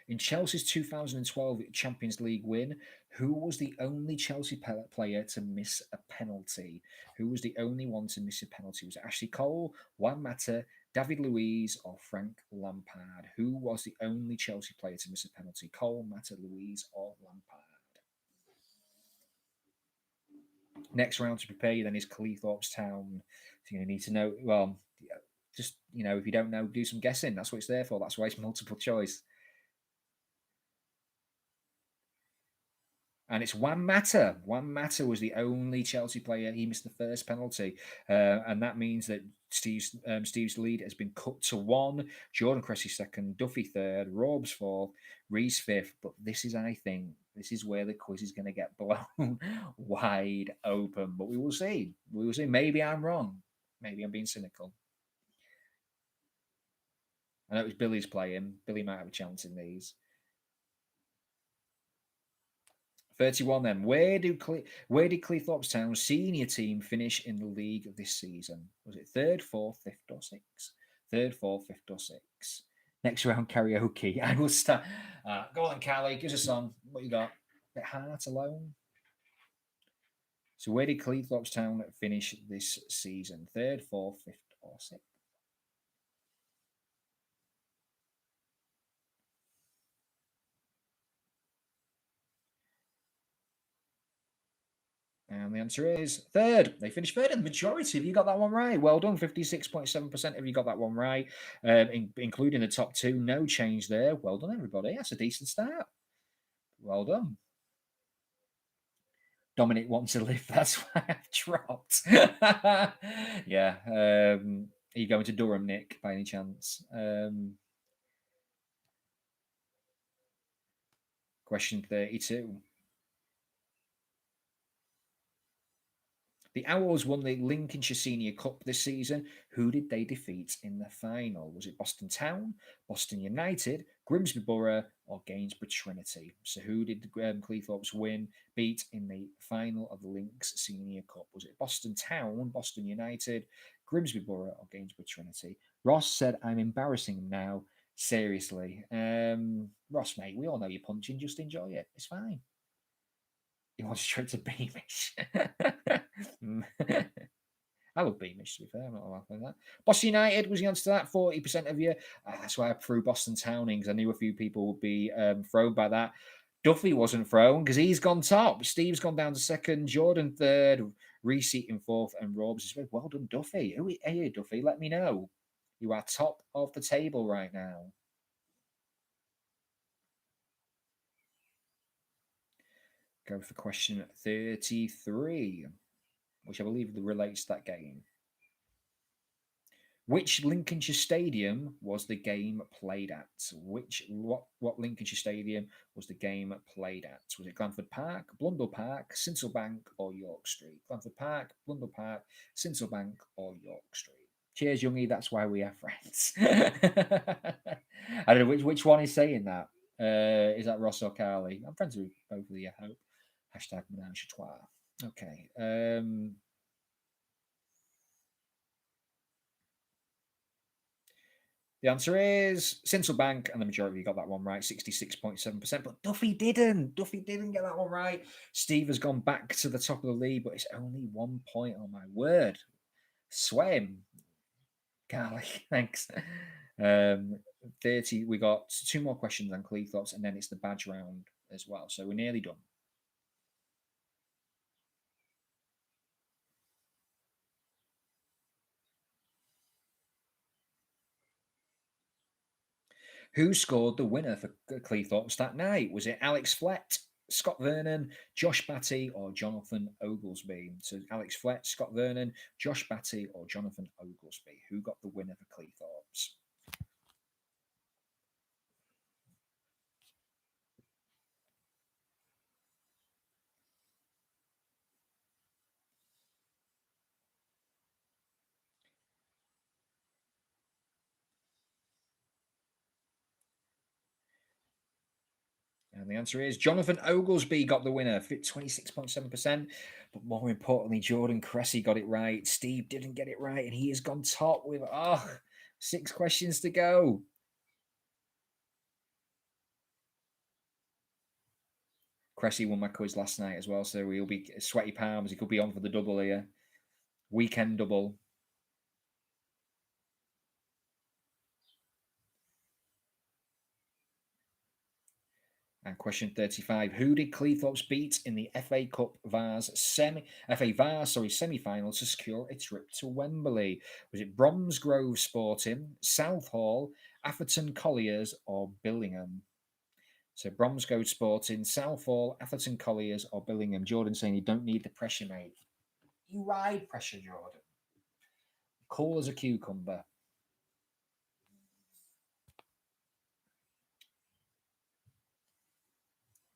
In Chelsea's 2012 Champions League win, who was the only Chelsea player to miss a penalty? Who was the only one to miss a penalty? Was it Ashley Cole, Juan Mata, David Luiz, or Frank Lampard? Who was the only Chelsea player to miss a penalty? Cole, Mata, Luiz, or Lampard? Next round to prepare you then is Cleethorpes Town. So you're going to need to know, well, just, if you don't know, do some guessing. That's what it's there for. That's why it's multiple choice. And it's Juan Mata. Juan Mata was the only Chelsea player. He missed the first penalty. And that means that Steve's lead has been cut to one. Jordan Cressy second, Duffy third, Robes fourth, Reese fifth. But this is, I think, this is where the quiz is going to get blown wide open. But we will see. We will see. Maybe I'm wrong. Maybe I'm being cynical. I know it was Billy's playing. Billy might have a chance in these. 31 then. Where did Cleethorpes Town's senior team finish in the league this season? Was it third, fourth, fifth, or sixth? Third, fourth, fifth, or sixth? Next round karaoke. I will start. Go on, Callie. Give us a song. What you got? Bit Heart Alone. So where did Cleethorpes Town finish this season? Third, fourth, fifth, or sixth? And the answer is third. They finished third, and the majority of you got that one right. Well done. 56.7% of you got that one right, including the top two. No change there. Well done, everybody. That's a decent start. Well done. Dominic wants to live. That's why I've dropped. Yeah. Are you going to Durham, Nick, by any chance? Question 32. The Owls won the Lincolnshire Senior Cup this season. Who did they defeat in the final? Was it Boston Town, Boston United, Grimsby Borough, or Gainsborough Trinity? So who did the Cleethorpes beat in the final of the Lynx Senior Cup? Was it Boston Town, Boston United, Grimsby Borough, or Gainsborough Trinity? Ross said, I'm embarrassing him now. Seriously. Ross, mate, we all know you're punching. Just enjoy it. It's fine. He wants straight to Beamish. I love Beamish, to be fair. I'm not laughing at that. Boston United was the answer to that. 40% of you. That's why I threw Boston Town in, because I knew a few people would be thrown by that. Duffy wasn't thrown because he's gone top. Steve's gone down to second. Jordan third. Reese in fourth. And Robs is very well done, Duffy. Who are you, Duffy? Let me know. You are top of the table right now. Go for question 33, which I believe relates to that game. Which Lincolnshire stadium was the game played at? What Lincolnshire stadium was the game played at? Was it Glanford Park, Blundell Park, Sincilbank, or York Street? Glanford Park, Blundell Park, Sincilbank, or York Street? Cheers, Youngie. That's why we are friends. I don't know which one is saying that. Is that Ross or Carly? I'm friends with both of you, I hope. Hashtag menage a trois. Okay. The answer is Sincilbank, and the majority of you got that one right, 66.7%. But Duffy didn't. Duffy didn't get that one right. Steve has gone back to the top of the league, but it's only 1 point. Oh, my word. Swear him. Golly, thanks. 30. We got 2 more questions on Cleethorpes, and then it's the badge round as well. So we're nearly done. Who scored the winner for Cleethorpes that night? Was it Alex Flett, Scott Vernon, Josh Batty, or Jonathan Oglesby? So Alex Flett, Scott Vernon, Josh Batty, or Jonathan Oglesby? Who got the winner for Cleethorpes? And the answer is Jonathan Oglesby got the winner, 26.7%. But more importantly, Jordan Cressy got it right. Steve didn't get it right, and he has gone top with 6 questions to go. Cressy won my quiz last night as well, so he'll be sweaty palms. He could be on for the double here. Weekend double. And question 35. Who did Cleethorpes beat in the FA Cup semi-final to secure a trip to Wembley? Was it Bromsgrove Sporting, Southall, Atherton Colliers, or Billingham? So Bromsgrove Sporting, Southall, Atherton Colliers, or Billingham. Jordan saying you don't need the pressure, mate. You ride pressure, Jordan. Cool as a cucumber.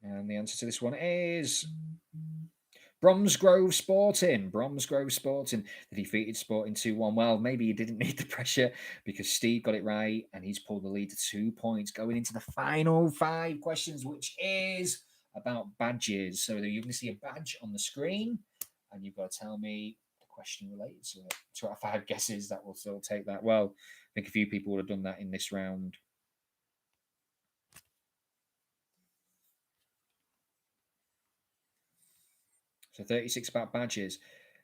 And the answer to this one is Bromsgrove Sporting. Bromsgrove Sporting. The defeated Sporting 2-1. Well, maybe he didn't need the pressure because Steve got it right and he's pulled the lead to 2 points going into the final 5 questions, which is about badges. So you're going to see a badge on the screen and you've got to tell me the question related to it. 2 out of 5 guesses, that will still take that. Well, I think a few people would have done that in this round. So 36 about badges.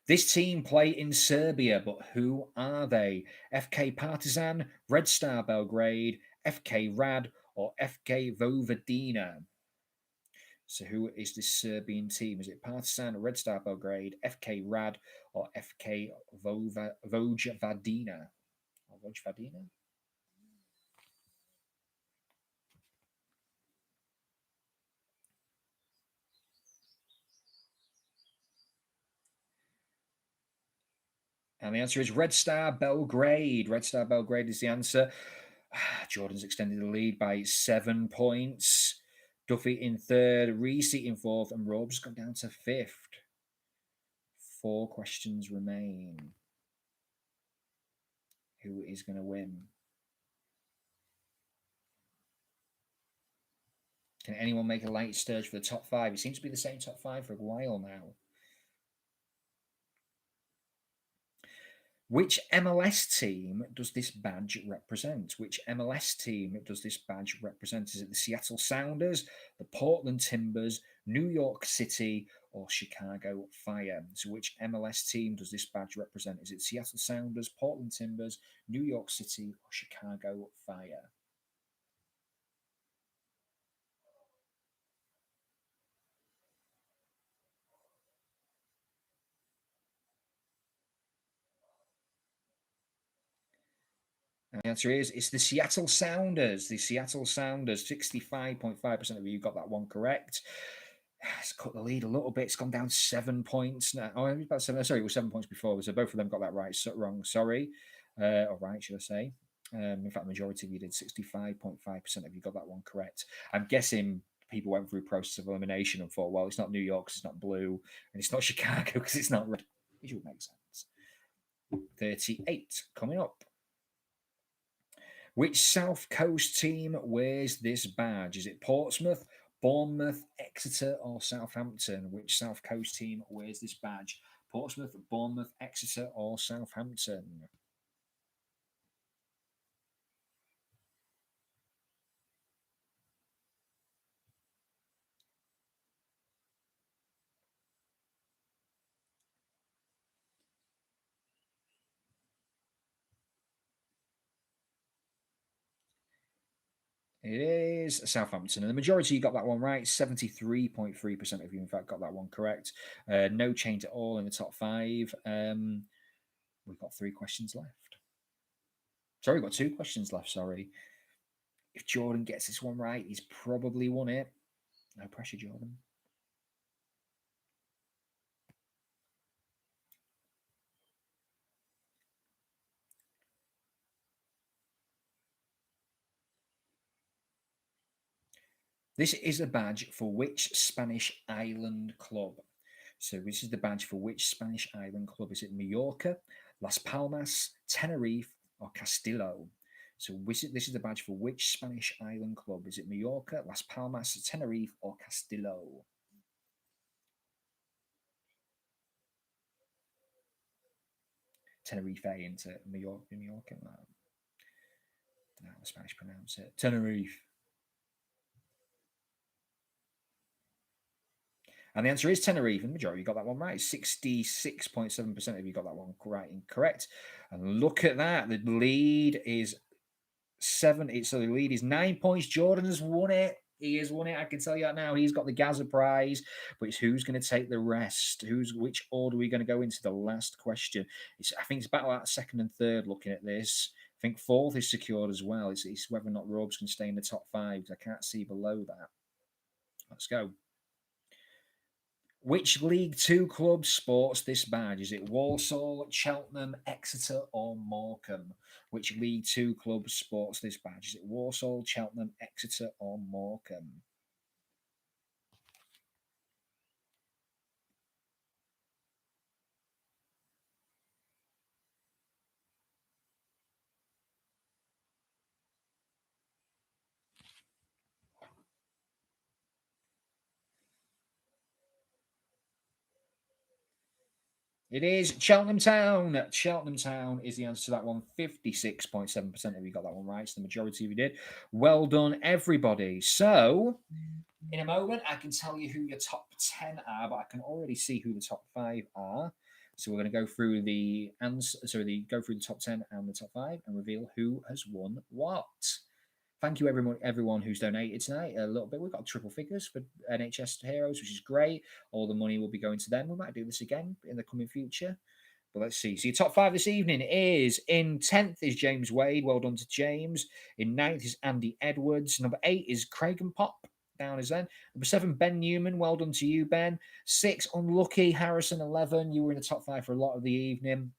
This team play in Serbia, but who are they? FK Partizan, Red Star Belgrade, FK Rad, or FK Vojvodina? So who is this Serbian team? Is it Partizan, Red Star Belgrade, FK Rad, or FK Vojvodina? Or Vojvodina? And the answer is Red Star Belgrade. Red Star Belgrade is the answer. Jordan's extended the lead by 7 points. Duffy in third, Reese in fourth, and Rob's gone down to fifth. 4 questions remain. Who is going to win? Can anyone make a light sturge for the top 5? It seems to be the same top 5 for a while now. Which MLS team does this badge represent? Which MLS team does this badge represent? Is it the Seattle Sounders, the Portland Timbers, New York City, or Chicago Fire? So which MLS team does this badge represent? Is it Seattle Sounders, Portland Timbers, New York City, or Chicago Fire? And the answer is it's the Seattle Sounders. The Seattle Sounders, 65.5% of you got that one correct. It's cut the lead a little bit. It's gone down 7 points now. Oh, it was about 7. Sorry, it was 7 points before. So both of them got that right. Wrong. Sorry. Or right, should I say? In fact, the majority of you did. 65.5% of you got that one correct. I'm guessing people went through process of elimination and thought, well, it's not New York because it's not blue, and it's not Chicago because it's not red. Which would make sense. 38 coming up. Which South Coast team wears this badge? Is it Portsmouth, Bournemouth, Exeter, or Southampton? Which South Coast team wears this badge? Portsmouth, Bournemouth, Exeter, or Southampton? It is Southampton, and the majority got that one right. 73.3% of you, in fact, got that one correct. No change at all in the top 5. We've got 3 questions left. Sorry, we've got 2 questions left. Sorry. If Jordan gets this one right, he's probably won it. No pressure, Jordan. This is a badge for which Spanish island club? So this is the badge for which Spanish island club? Is it Mallorca, Las Palmas, Tenerife, or Castillo? So this is the badge for which Spanish island club? Is it Mallorca, Las Palmas, Tenerife, or Castillo? Tenerife into Mallorca. No, how the Spanish pronounce it. Tenerife. And the answer is Tenerife. And the majority got that one right. 66.7% of you got that one right and correct. And look at that. The lead is 7. So the lead is 9 points. Jordan has won it. He has won it. I can tell you that now. He's got the Gaza prize, but it's who's going to take the rest. Which order are we going to go into the last question? I think it's battle out second and third. Looking at this, I think fourth is secured as well. It's whether or not Robes can stay in the top 5. I can't see below that. Let's go. Which League Two club sports this badge? Is it Walsall, Cheltenham, Exeter, or Morecambe? Which League Two club sports this badge? Is it Walsall, Cheltenham, Exeter, or Morecambe? It is Cheltenham Town. Cheltenham Town is the answer to that one. 56.7% of you got that one right. So the majority of you did. Well done, everybody. So, in a moment, I can tell you who your top 10 are, but I can already see who the top 5 are. So we're going to go through the answer. So go through the top 10 and the top 5 and reveal who has won what. Thank you, everyone who's donated tonight. A little bit. We've got triple figures for NHS Heroes, which is great. All the money will be going to them. We might do this again in the coming future. But let's see. So your top 5 this evening is in 10th is James Wade. Well done to James. In 9th is Andy Edwards. Number 8 is Craig and Pop. Down as then. Number 7, Ben Newman. Well done to you, Ben. 6, unlucky Harrison 11. You were in the top 5 for a lot of the evening,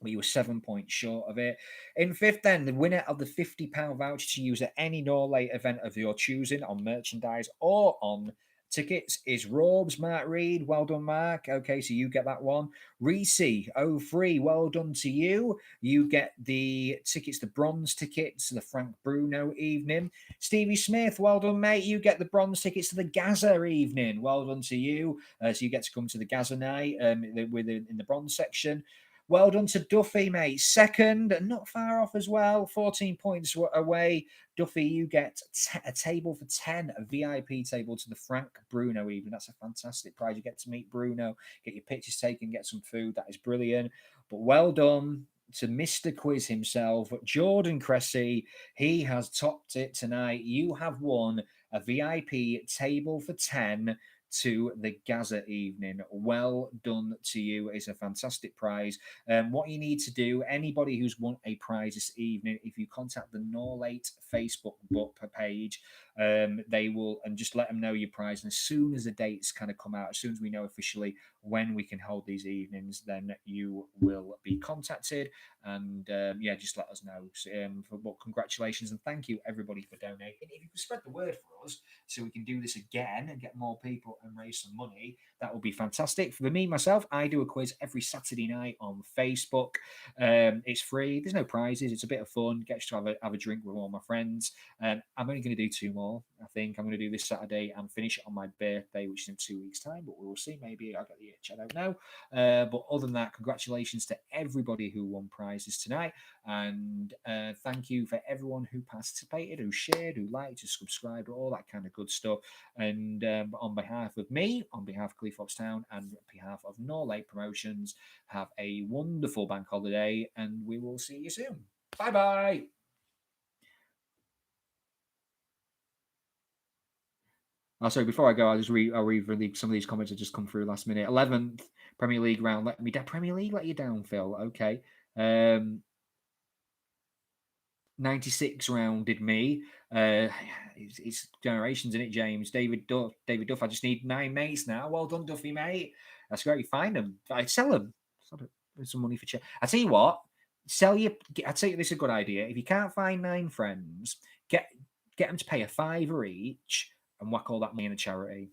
but you were 7 points short of it. In 5th, then, the winner of the £50 voucher to use at any Norlate event of your choosing on merchandise or on tickets is Robes, Mark Reed. Well done, Mark. Okay, so you get that one. Reese 03, well done to you. You get the tickets, the bronze tickets to the Frank Bruno evening. Stevie Smith, well done, mate. You get the bronze tickets to the Gaza evening. Well done to you. So you get to come to the Gaza night in the bronze section. Well done to Duffy, mate. Second, not far off as well. 14 points away. Duffy, you get a table for 10, a VIP table to the Frank Bruno evening. That's a fantastic prize. You get to meet Bruno, get your pictures taken, get some food. That is brilliant. But well done to Mr. Quiz himself, Jordan Cressy. He has topped it tonight. You have won a VIP table for 10 to the Gaza evening. Well done to you. It's a fantastic prize. What you need to do, anybody who's won a prize this evening, if you contact the Norlate Facebook page, they will, and just let them know your prize. And as soon as the dates kind of come out, as soon as we know officially when we can hold these evenings, then you will be contacted. And just let us know. But congratulations and thank you everybody for donating. If you can spread the word for us so we can do this again and get more people and raise some money, that would be fantastic. For me, myself, I do a quiz every Saturday night on Facebook. It's free. There's no prizes. It's a bit of fun. Get to have a drink with all my friends. I'm only going to do 2 more. I think I'm going to do this Saturday and finish it on my birthday, which is in 2 weeks' time. But we'll see. Maybe I'll get the itch. I don't know. But other than that, congratulations to everybody who won prizes tonight. And thank you for everyone who participated, who shared, who liked, who subscribed, all that kind of good stuff. And on behalf of me, on behalf of Cleethorpes Town, and on behalf of Norlate Promotions, have a wonderful bank holiday, and we will see you soon. Bye-bye. Oh, sorry, before I go, I'll read some of these comments that just come through last minute. 11th Premier League round. Premier League let you down, Phil. Okay. 96 round did me. It's generations in it, James. David Duff. I just need 9 mates now. Well done, Duffy, mate. That's great. Find them. I'd sell them. Some money for I tell you what. I tell you, this is a good idea. If you can't find 9 friends, get them to pay a £5 each and whack all that money in a charity.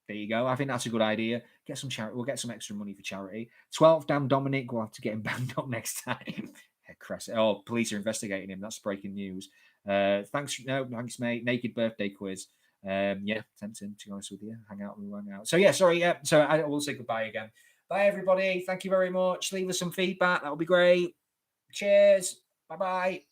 There you go. I think that's a good idea. Get some charity. We'll get some extra money for charity. 12th, damn Dominic. We'll have to get him banged up next time. Cress. Oh, police are investigating him. That's breaking news. Thanks, mate. Naked birthday quiz. Yeah, tempting to be honest with you. Hang out. So yeah, sorry. Yeah, so I will say goodbye again. Bye, everybody. Thank you very much. Leave us some feedback. That would be great. Cheers. Bye bye.